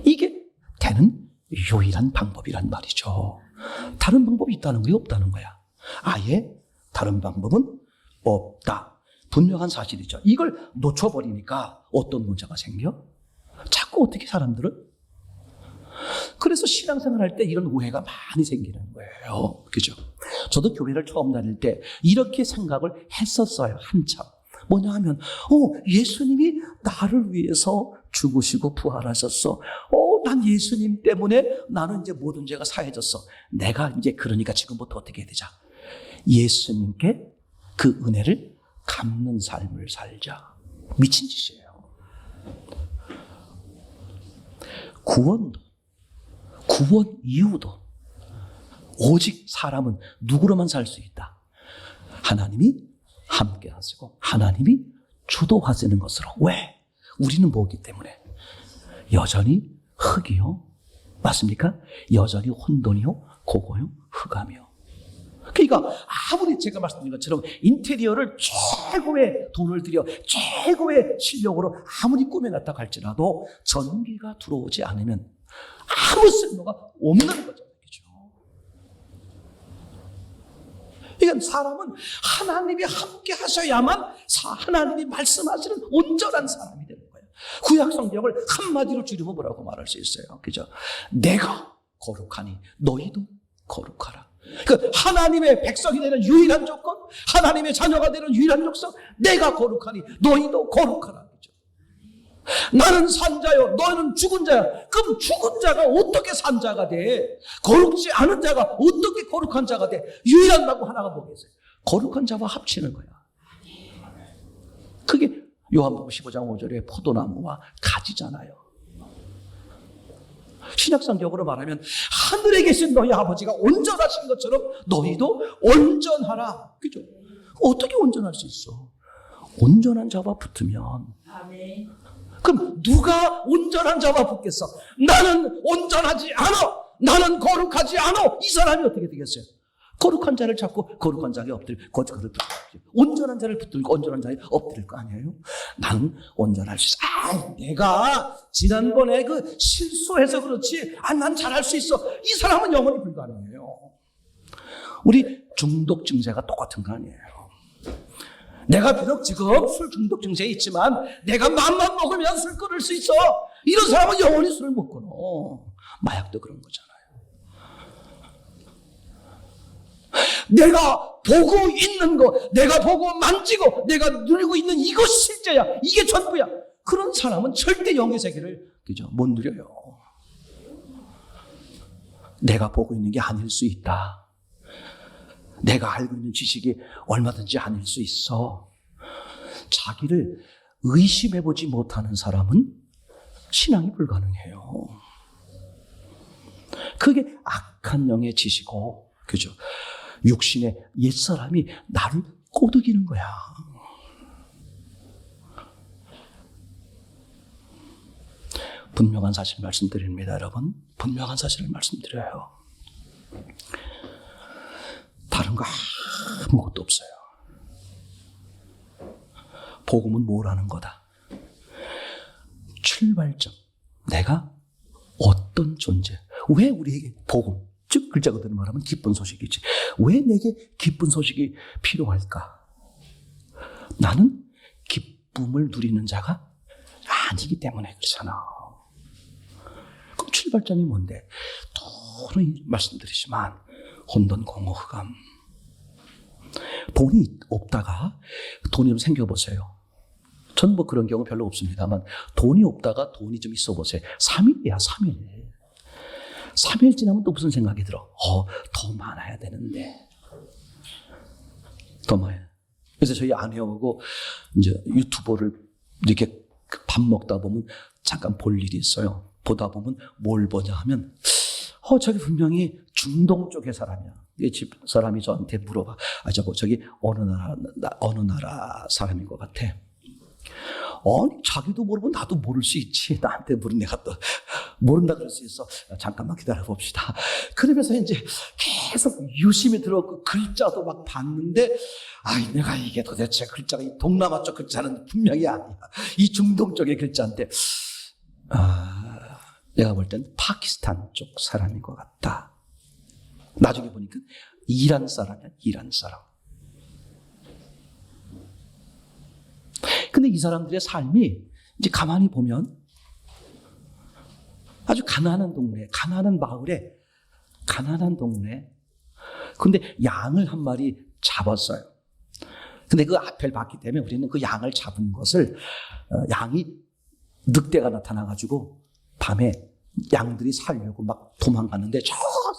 이게 되는 유일한 방법이란 말이죠. 다른 방법이 있다는 거야, 없다는 거야? 아예 다른 방법은 없다. 분명한 사실이죠. 이걸 놓쳐버리니까 어떤 문제가 생겨? 자꾸 어떻게 사람들은? 그래서 신앙생활 할 때 이런 오해가 많이 생기는 거예요. 그죠? 저도 교회를 처음 다닐 때 이렇게 생각을 했었어요. 한참. 뭐냐 하면 예수님이 나를 위해서 죽으시고 부활하셨어. 난 예수님 때문에 나는 이제 모든 죄가 사해졌어. 내가 이제 그러니까 지금부터 어떻게 해야 되자? 예수님께 그 은혜를 갚는 삶을 살자. 미친 짓이에요. 구원도, 구원 이후도 오직 사람은 누구로만 살 수 있다? 하나님이 함께 하시고 하나님이 주도하시는 것으로. 왜? 우리는 뭐기 때문에? 여전히 흙이요. 맞습니까? 여전히 혼돈이요. 고고요. 흑암이요. 그러니까 아무리 제가 말씀드린 것처럼 인테리어를 최고의 돈을 들여 최고의 실력으로 아무리 꾸며놨다고 할지라도 전기가 들어오지 않으면 아무 쓸모가 없는 거죠. 그러니까 사람은 하나님이 함께 하셔야만 하나님이 말씀하시는 온전한 사람이 되는 거예요. 구약 성경을 한마디로 줄이면 뭐라고 말할 수 있어요? 그죠? 내가 거룩하니 너희도 거룩하라. 그 하나님의 백성이 되는 유일한 조건, 하나님의 자녀가 되는 유일한 조건, 내가 거룩하니 너희도 거룩하라. 그죠? 나는 산자요, 너는 죽은 자야. 그럼 죽은 자가 어떻게 산자가 돼? 거룩지 않은 자가 어떻게 거룩한 자가 돼? 유일한다고 하나가 뭐겠어요? 거룩한 자와 합치는 거야. 그게 요한복음 15장 5절에 포도나무와 가지잖아요. 신약성경으로 말하면 하늘에 계신 너희 아버지가 온전하신 것처럼 너희도 온전하라. 그죠? 어떻게 온전할 수 있어? 온전한 자와 붙으면. 아멘. 그럼 누가 온전한 자와 붙겠어? 나는 온전하지 않아. 나는 거룩하지 않아. 이 사람이 어떻게 되겠어요? 거룩한 자를 찾고 거룩한 자에게 엎드리고 온전한 자를 붙들고 온전한 자에 엎드릴 거 아니에요? 나는 온전할 수 있어. 내가 지난번에 그 실수해서 그렇지. 난 잘할 수 있어. 이 사람은 영원히 불가능해요. 우리 중독 증세가 똑같은 거 아니에요? 내가 비록 지금 술 중독 증세에 있지만 내가 맘만 먹으면 술 끊을 수 있어. 이런 사람은 영원히 술을 못 끊어. 마약도 그런 거잖아요. 내가 보고 있는 거, 내가 보고 만지고 내가 누리고 있는 이것이 실제야. 이게 전부야. 그런 사람은 절대 영의 세계를 그죠? 못 누려요. 내가 보고 있는 게 아닐 수 있다. 내가 알고 있는 지식이 얼마든지 아닐 수 있어. 자기를 의심해보지 못하는 사람은 신앙이 불가능해요. 그게 악한 영의 지시고, 그죠? 육신의 옛사람이 나를 꼬드기는 거야. 분명한 사실 말씀드립니다, 여러분. 분명한 사실을 말씀드려요. 다른 거 아무것도 없어요. 복음은 뭐라는 거다? 출발점. 내가 어떤 존재. 왜 우리에게 복음, 즉 글자 그대로 말하면 기쁜 소식이지. 왜 내게 기쁜 소식이 필요할까? 나는 기쁨을 누리는 자가 아니기 때문에 그렇잖아. 그럼 출발점이 뭔데? 또는 말씀드리지만 혼돈, 공허, 흑암. 돈이 없다가 돈이 좀 생겨보세요. 전 뭐 그런 경우 별로 없습니다만 돈이 없다가 돈이 좀 있어보세요. 3일이야 3일. 3일 지나면 또 무슨 생각이 들어? 더 많아야 되는데. 더 많아야. 그래서 저희 아내하고 이제 유튜버를 이렇게 밥 먹다 보면 잠깐 볼 일이 있어요. 보다 보면 뭘 보냐 하면 저기 분명히 중동 쪽의 사람이야. 집 사람이 저한테 물어봐. 저기 어느 나라 사람인 것 같아. 아니, 자기도 모르면 나도 모를 수 있지. 나한테 물은 내가 또 모른다 그럴 수 있어. 잠깐만 기다려 봅시다. 그러면서 이제 계속 유심히 들어오고 글자도 막 봤는데, 내가 이게 도대체 글자가 이 동남아 쪽 글자는 분명히 아니야. 이 중동 쪽의 글자인데, 내가 볼 땐 파키스탄 쪽 사람인 것 같다. 나중에 보니까 이란 사람이야, 이란 사람. 근데 이 사람들의 삶이 이제 가만히 보면 아주 가난한 동네, 가난한 마을에, 가난한 동네. 근데 양을 한 마리 잡았어요. 근데 그 앞을 봤기 때문에 우리는 그 양을 잡은 것을, 양이 늑대가 나타나가지고 밤에 양들이 살려고 막 도망갔는데 저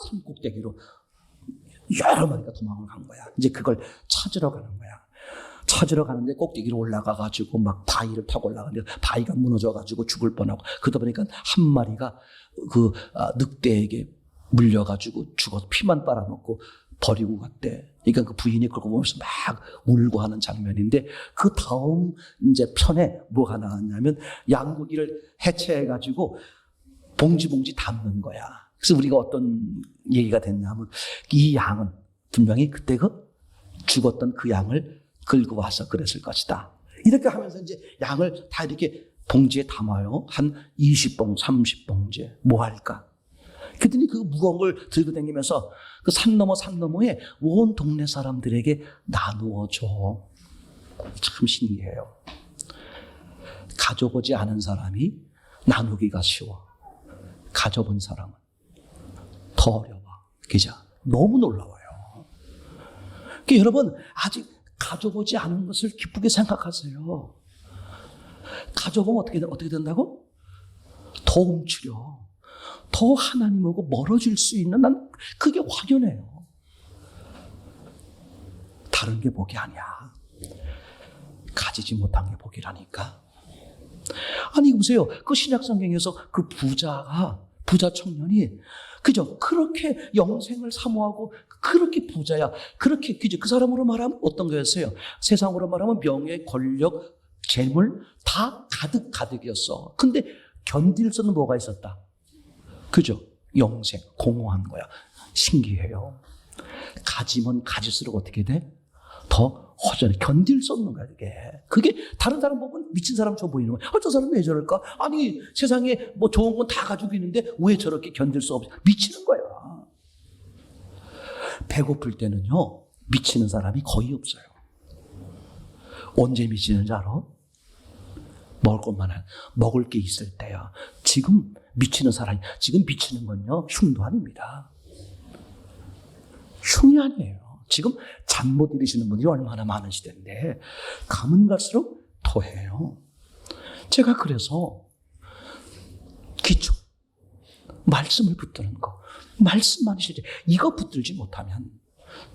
산 꼭대기로 여러 마리가 도망을 간 거야. 이제 그걸 찾으러 가는 거야. 찾으러 가는데 꼭대기로 올라가가지고 막 바위를 타고 올라가는데 바위가 무너져가지고 죽을 뻔하고, 그러다 보니까 한 마리가 그 늑대에게 물려가지고 죽어서 피만 빨아먹고 버리고 갔대. 그러니까 그 부인이 그걸 보면서 막 울고 하는 장면인데, 그 다음 이제 편에 뭐가 나왔냐면 양고기를 해체해가지고 봉지 담는 거야. 그래서 우리가 어떤 얘기가 됐냐면, 이 양은 분명히 그때 그 죽었던 그 양을 끌고 와서 그랬을 것이다. 이렇게 하면서 이제 양을 다 이렇게 봉지에 담아요. 한 20봉, 30봉지. 뭐 할까? 그랬더니 그 무거운 걸 들고 다니면서 그 산 너머에 온 동네 사람들에게 나누어 줘. 참 신기해요. 가져보지 않은 사람이 나누기가 쉬워. 가져본 사람은 더 어려워. 그죠? 너무 놀라워요. 그러니까 여러분, 아직 가져보지 않은 것을 기쁘게 생각하세요. 가져보면 어떻게 된다고? 더 움츠려. 더 하나님하고 멀어질 수 있는, 난 그게 확연해요. 다른 게 복이 아니야. 가지지 못한 게 복이라니까. 아니 보세요. 그 신약 성경에서 그 부자 청년이 그죠? 그렇게 영생을 사모하고 그렇게 부자야. 그렇게 그죠? 그 사람으로 말하면 어떤 거였어요? 세상으로 말하면 명예, 권력, 재물 다 가득이었어. 근데 견딜 수는 뭐가 있었다? 그죠? 영생, 공허한 거야. 신기해요. 가지면 가질수록 어떻게 돼? 더 허전해. 견딜 수 없는 거야, 그게 다른 사람 보면 미친 사람처럼 보이는 거야. 저 사람 왜 저럴까? 아니, 세상에 뭐 좋은 건 다 가지고 있는데 왜 저렇게 견딜 수 없어? 미치는 거야. 배고플 때는요, 미치는 사람이 거의 없어요. 언제 미치는지 알아? 먹을 게 있을 때야. 지금 미치는 건요, 흉도 아닙니다. 흉이 아니에요. 지금 잠 못 이루시는 분들이 얼마나 많은 시대인데, 가면 갈수록 더해요. 제가 그래서 기초, 말씀을 붙드는 거, 말씀만 실제 이거 붙들지 못하면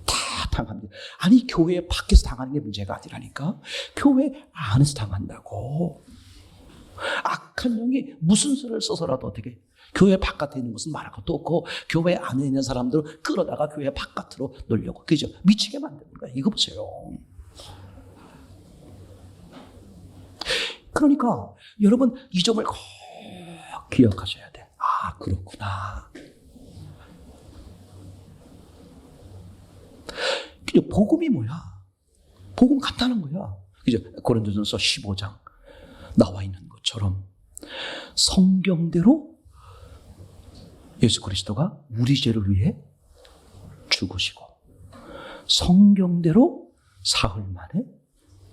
다 당합니다. 아니, 교회 밖에서 당하는 게 문제가 아니라니까. 교회 안에서 당한다고. 악한 영이 무슨 수를 써서라도 어떻게, 교회 바깥에 있는 것은 말할 것도 없고 교회 안에 있는 사람들을 끌어다가 교회 바깥으로 놀려고, 그죠? 미치게 만드는 거야. 이거 보세요. 그러니까 여러분, 이 점을 꼭 기억하셔야 돼. 아, 그렇구나. 복음이 뭐야? 복음 간단한 거야. 그죠? 고린도전서 15장 나와 있는 것처럼 성경대로 예수 그리스도가 우리 죄를 위해 죽으시고 성경대로 사흘 만에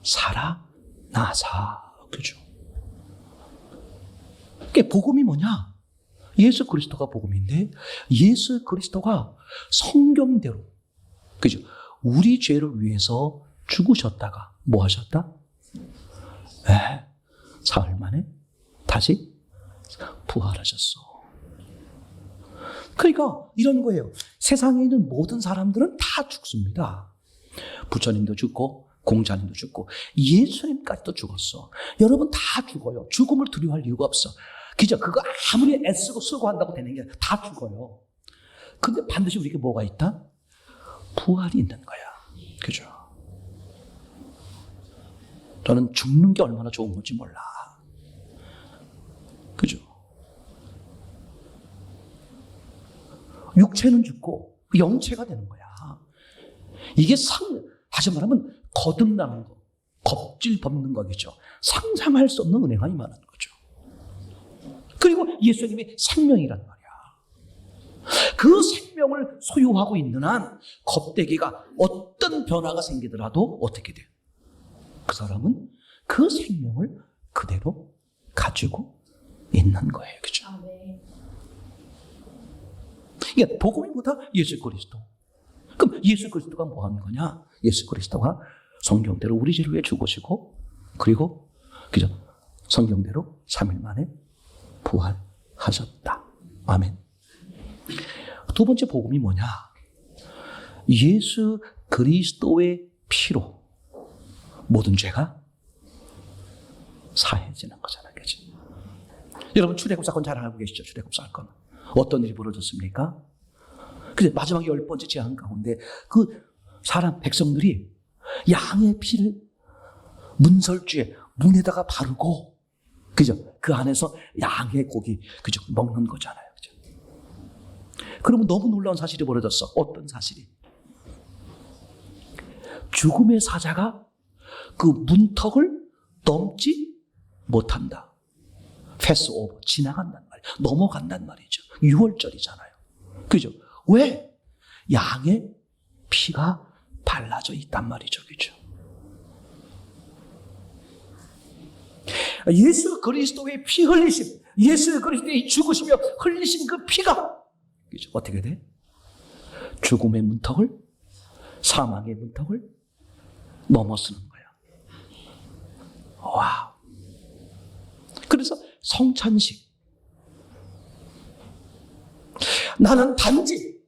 살아나사. 그죠? 그게 복음이 뭐냐? 예수 그리스도가 복음인데, 예수 그리스도가 성경대로, 그죠? 우리 죄를 위해서 죽으셨다가 뭐 하셨다? 네, 사흘 만에 다시 부활하셨어. 그러니까 이런 거예요. 세상에 있는 모든 사람들은 다 죽습니다. 부처님도 죽고 공자님도 죽고 예수님까지도 죽었어. 여러분 다 죽어요. 죽음을 두려워할 이유가 없어. 그죠? 그거 아무리 애쓰고 수고한다고 되는 게 다 죽어요. 근데 반드시 우리에게 뭐가 있다? 부활이 있는 거야. 그죠? 저는 죽는 게 얼마나 좋은 건지 몰라. 그죠? 육체는 죽고 영체가 되는 거야. 이게 다시 말하면 거듭나는 거, 겁질 벗는 거겠죠. 상상할 수 없는 은혜가 임하는 거죠. 그리고 예수님이 생명이란 말이야. 그 생명을 소유하고 있는 한 겁대기가 어떤 변화가 생기더라도 어떻게 돼? 그 사람은 그 생명을 그대로 가지고 있는 거예요. 그죠? 아, 네. 이게 복음이 뭐다? 예수 그리스도. 그럼 예수 그리스도가 뭐 하는 거냐? 예수 그리스도가 성경대로 우리 죄를 위해 죽으시고, 그리고 그죠? 성경대로 3일 만에 부활하셨다. 아멘. 두 번째 복음이 뭐냐? 예수 그리스도의 피로 모든 죄가 사해지는 거잖아요. 그치? 여러분 출애굽 사건 잘 알고 계시죠? 출애굽 사건. 어떤 일이 벌어졌습니까? 그래 마지막 10번째 재앙 가운데 그 사람 백성들이 양의 피를 문설주에 문에다가 바르고, 그죠? 그 안에서 양의 고기, 그죠? 먹는 거잖아요. 그죠? 그러면 너무 놀라운 사실이 벌어졌어. 어떤 사실이? 죽음의 사자가 그 문턱을 넘지 못한다. 패스 오버, 지나간단 말이에요. 넘어간단 말이죠. 6월절이잖아요. 그죠? 왜? 양의 피가 발라져 있단 말이죠. 그죠? 예수 그리스도의 피 흘리심, 예수 그리스도의 죽으시며 흘리신 그 피가, 그죠? 어떻게 돼? 죽음의 문턱을, 사망의 문턱을 넘어서는 거야. 와우. 그래서 성찬식. 나는 단지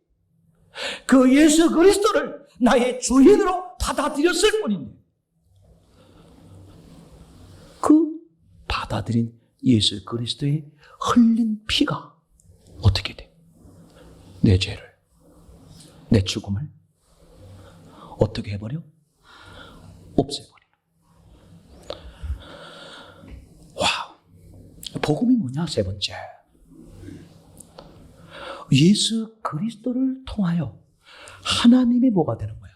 그 예수 그리스도를 나의 주인으로 받아들였을 뿐인데, 그 받아들인 예수 그리스도의 흘린 피가 어떻게 돼? 내 죄를, 내 죽음을 어떻게 해버려? 없애버려. 와우. 복음이 뭐냐? 세 번째. 예수 그리스도를 통하여 하나님의 뭐가 되는 거야?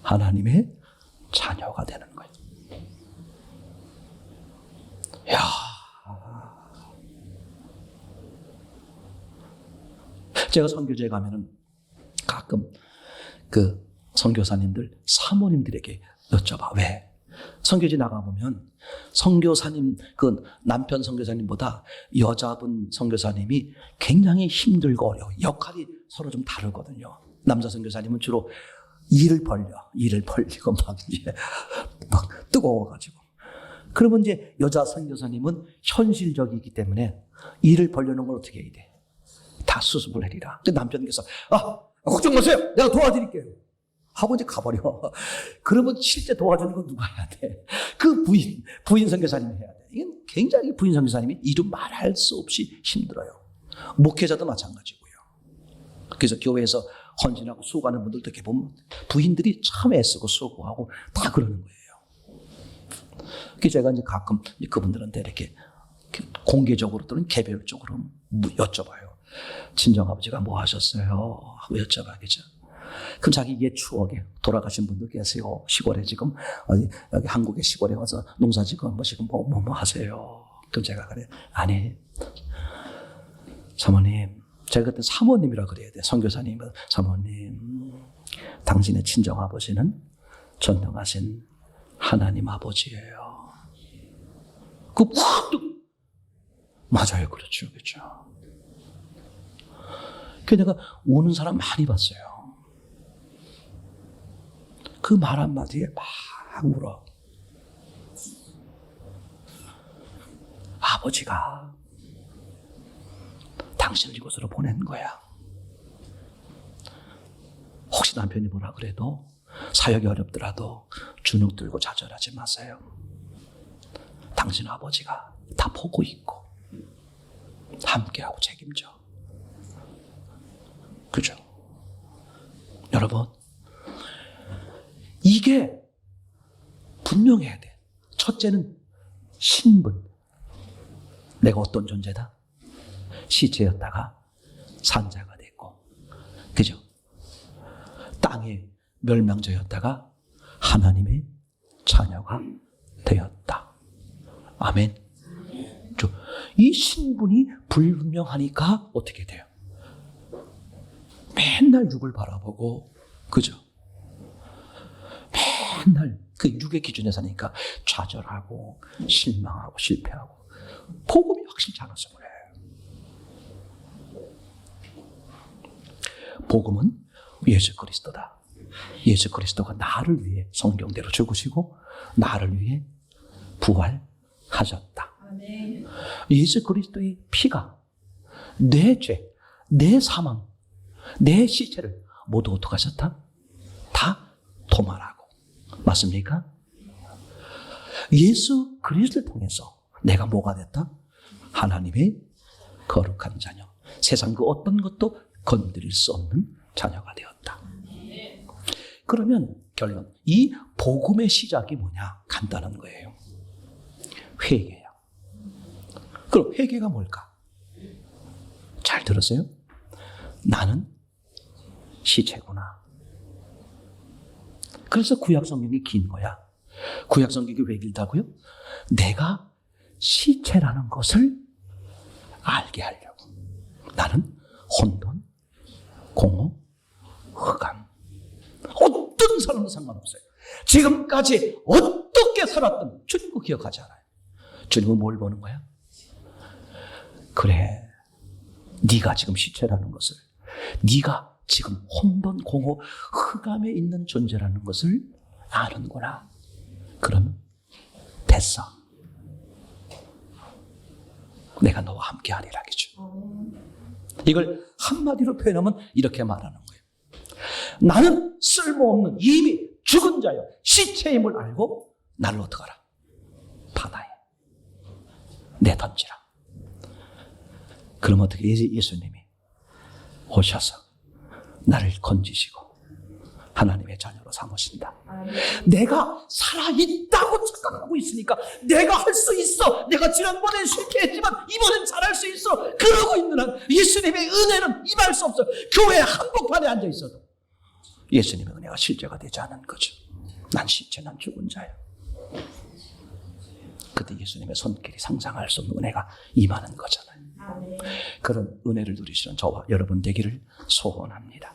하나님의 자녀가 되는 거야. 야. 제가 선교지에 가면은 가끔 그 선교사님들, 사모님들에게 여쭤봐. 왜? 선교지 나가보면 선교사님, 그 남편 선교사님보다 여자분 선교사님이 굉장히 힘들고 어려워. 역할이 서로 좀 다르거든요. 남자 선교사님은 주로 일을 벌리고 막 뜨거워가지고. 그러면 이제 여자 선교사님은 현실적이기 때문에 일을 벌려는 걸 어떻게 해야 돼? 다 수습을 해리라. 남편께서 걱정 마세요. 내가 도와드릴게요. 하고 이제 가버려. 그러면 실제 도와주는 건 누가 해야 돼? 그 부인 선교사님이 해야 돼. 이건 굉장히 부인 선교사님이 이루 말할 수 없이 힘들어요. 목회자도 마찬가지고요. 그래서 교회에서 헌신하고 수고하는 분들도 이렇게 보면 부인들이 참 애쓰고 수고하고 다 그러는 거예요. 그래서 제가 이제 가끔 그분들한테 이렇게 공개적으로 또는 개별적으로 여쭤봐요. 친정아버지가 뭐 하셨어요? 하고 여쭤봐야겠죠. 그럼 자기 옛 추억에 돌아가신 분들 계세요. 시골에 지금 여기 한국의 시골에 와서 농사짓고 한 번씩 뭐 하세요. 그럼 제가 그래. 아니 사모님, 제가 그때 사모님이라 그래야 돼. 선교사님은 사모님, 당신의 친정아버지는 전능하신 하나님 아버지예요. 그 맞아요. 그렇죠. 그렇죠. 그래서 내가 우는 사람 많이 봤어요. 그 말 한마디에 막 울어. 아버지가 당신을 이곳으로 보낸 거야. 혹시 남편이 뭐라 그래도 사역이 어렵더라도 주눅 들고 좌절하지 마세요. 당신 아버지가 다 보고 있고 함께하고 책임져. 그죠? 여러분, 이게 분명해야 돼. 첫째는 신분. 내가 어떤 존재다? 시체였다가 산자가 됐고, 그죠? 땅의 멸망자였다가 하나님의 자녀가 되었다. 아멘. 이 신분이 불분명하니까 어떻게 돼요? 맨날 육을 바라보고, 그죠? 맨날 그 육의 기준에 사니까 좌절하고 실망하고 실패하고. 복음이 확실히 잘해서 그래. 복음은 예수 그리스도다. 예수 그리스도가 나를 위해 성경대로 죽으시고 나를 위해 부활하셨다. 아멘. 예수 그리스도의 피가 내 죄, 내 사망, 내 시체를 모두 어떻게 하셨다? 다 도말하고. 맞습니까? 예수 그리스도를 통해서 내가 뭐가 됐다? 하나님의 거룩한 자녀. 세상 그 어떤 것도 건드릴 수 없는 자녀가 되었다. 그러면 결론, 이 복음의 시작이 뭐냐? 간단한 거예요. 회개야. 그럼 회개가 뭘까? 잘 들었어요? 나는 시체구나. 그래서 구약 성경이 긴 거야. 구약 성경이 왜 길다고요? 내가 시체라는 것을 알게 하려고. 나는 혼돈, 공허, 흑암. 어떤 사람도 상관없어요. 지금까지 어떻게 살았든 주님 그 기억하지 않아요. 주님은 뭘 보는 거야? 그래, 네가 지금 시체라는 것을, 네가 지금 혼돈, 공허, 흑암에 있는 존재라는 것을 아는구나. 그러면 됐어. 내가 너와 함께 하리라 하죠. 이걸 한마디로 표현하면 이렇게 말하는 거예요. 나는 쓸모없는 이미 죽은 자여 시체임을 알고 나를 어떡하라? 바다에 내던지라. 그럼 어떻게 예수님이 오셔서 나를 건지시고 하나님의 자녀로 삼으신다. 내가 살아있다고 착각하고 있으니까 내가 할 수 있어. 내가 지난번엔 실패했지만 이번엔 잘할 수 있어. 그러고 있는 한 예수님의 은혜는 임할 수 없어. 교회 한복판에 앉아 있어도 예수님의 은혜가 실제가 되지 않은 거죠. 난 시체, 난 죽은 자예요. 그때 예수님의 손길이 상상할 수 없는 은혜가 임하는 거잖아요. 그런 은혜를 누리시는 저와 여러분 되기를 소원합니다.